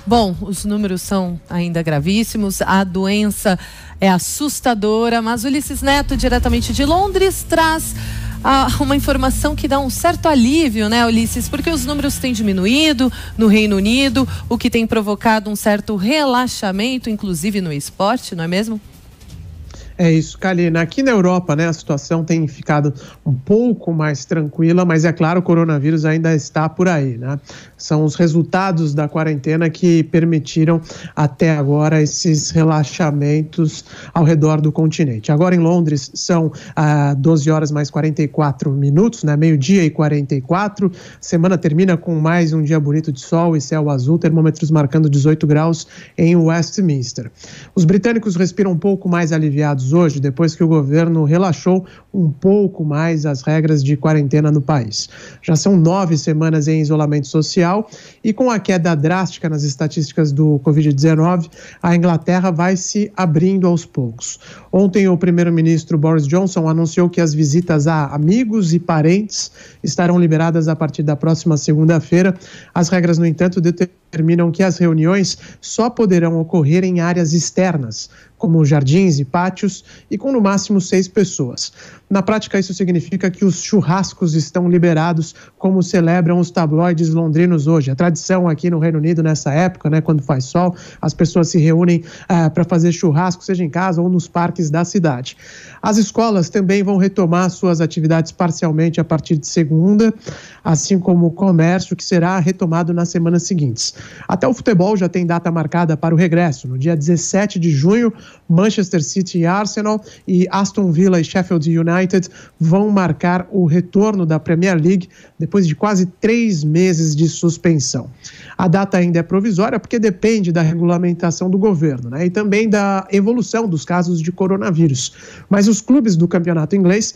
Bom, os números são ainda gravíssimos, a doença é assustadora, mas Ulisses Neto, diretamente de Londres, traz uma informação que dá um certo alívio, né, Ulisses? Porque os números têm diminuído no Reino Unido, o que tem provocado um certo relaxamento, inclusive no esporte, não é mesmo? É isso, Kalina. Aqui na Europa, né, a situação tem ficado um pouco mais tranquila, mas é claro, o coronavírus ainda está por aí, né? São os resultados da quarentena que permitiram até agora esses relaxamentos ao redor do continente. Agora em Londres são 12 horas mais 44 minutos, né? Meio-dia e 44. Semana termina com mais um dia bonito de sol e céu azul, termômetros marcando 18 graus em Westminster. Os britânicos respiram um pouco mais aliviados hoje, depois que o governo relaxou um pouco mais as regras de quarentena no país. Já são 9 semanas em isolamento social e com a queda drástica nas estatísticas do Covid-19, a Inglaterra vai se abrindo aos poucos. Ontem, o primeiro-ministro Boris Johnson anunciou que as visitas a amigos e parentes estarão liberadas a partir da próxima segunda-feira. As regras, no entanto, determinam que as reuniões só poderão ocorrer em áreas externas, como jardins e pátios, e com no máximo 6 pessoas. Na prática, isso significa que os churrascos estão liberados, como celebram os tabloides londrinos hoje. A tradição aqui no Reino Unido, nessa época, né, quando faz sol, as pessoas se reúnem para fazer churrasco, seja em casa ou nos parques da cidade. As escolas também vão retomar suas atividades parcialmente a partir de segunda, assim como o comércio, que será retomado nas semanas seguintes. Até o futebol já tem data marcada para o regresso. No dia 17 de junho, Manchester City e Arsenal e Aston Villa e Sheffield United vão marcar o retorno da Premier League depois de quase 3 meses de suspensão. A data ainda é provisória porque depende da regulamentação do governo, né? E também da evolução dos casos de coronavírus. Mas os clubes do campeonato inglês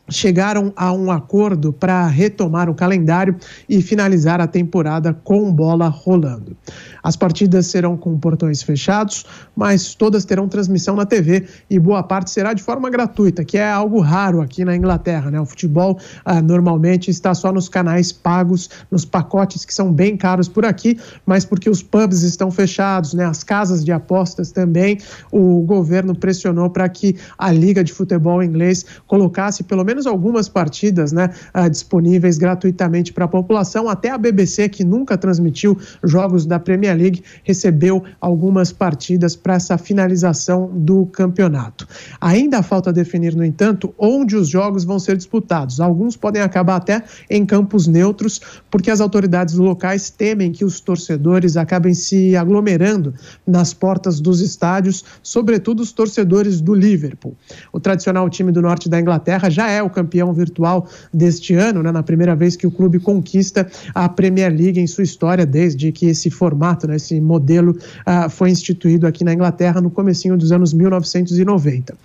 chegaram a um acordo para retomar o calendário e finalizar a temporada com bola rolando. As partidas serão com portões fechados, mas todas terão transmissão na TV e boa parte será de forma gratuita, que é algo raro aqui na Inglaterra, né? O futebol normalmente está só nos canais pagos, nos pacotes que são bem caros por aqui, mas porque os pubs estão fechados, né? As casas de apostas também, o governo pressionou para que a Liga de Futebol Inglês colocasse pelo menos algumas partidas, né, disponíveis gratuitamente para a população. Até a BBC, que nunca transmitiu jogos da Premier League, recebeu algumas partidas para essa finalização do campeonato. Ainda falta definir, no entanto, onde os jogos vão ser disputados. Alguns podem acabar até em campos neutros, porque as autoridades locais temem que os torcedores acabem se aglomerando nas portas dos estádios, sobretudo os torcedores do Liverpool. O tradicional time do norte da Inglaterra já é o campeão virtual deste ano, né, na primeira vez que o clube conquista a Premier League em sua história, desde que esse formato, né, esse modelo foi instituído aqui na Inglaterra no comecinho dos anos 1990.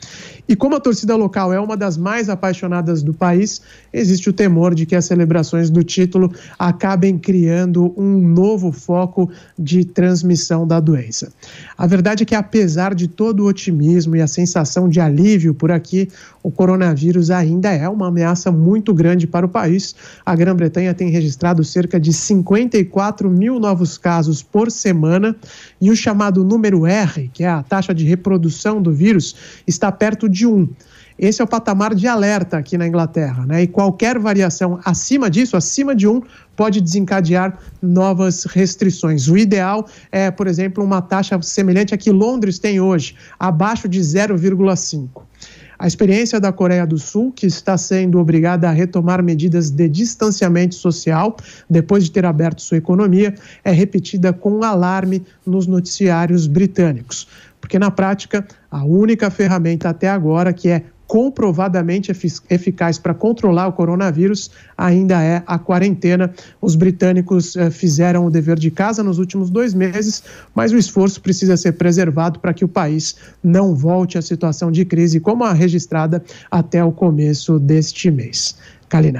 E como a torcida local é uma das mais apaixonadas do país, existe o temor de que as celebrações do título acabem criando um novo foco de transmissão da doença. A verdade é que, apesar de todo o otimismo e a sensação de alívio por aqui, o coronavírus ainda é uma ameaça muito grande para o país. A Grã-Bretanha tem registrado cerca de 54 mil novos casos por semana e o chamado número R, que é a taxa de reprodução do vírus, está perto de 1. Esse é o patamar de alerta aqui na Inglaterra, né? E qualquer variação acima disso, acima de 1, pode desencadear novas restrições. O ideal é, por exemplo, uma taxa semelhante à que Londres tem hoje, abaixo de 0,5. A experiência da Coreia do Sul, que está sendo obrigada a retomar medidas de distanciamento social depois de ter aberto sua economia, é repetida com alarme nos noticiários britânicos. Porque, na prática, a única ferramenta até agora que é comprovadamente eficaz para controlar o coronavírus ainda é a quarentena. Os britânicos fizeram o dever de casa nos últimos 2 meses, mas o esforço precisa ser preservado para que o país não volte à situação de crise como a registrada até o começo deste mês. Kalina.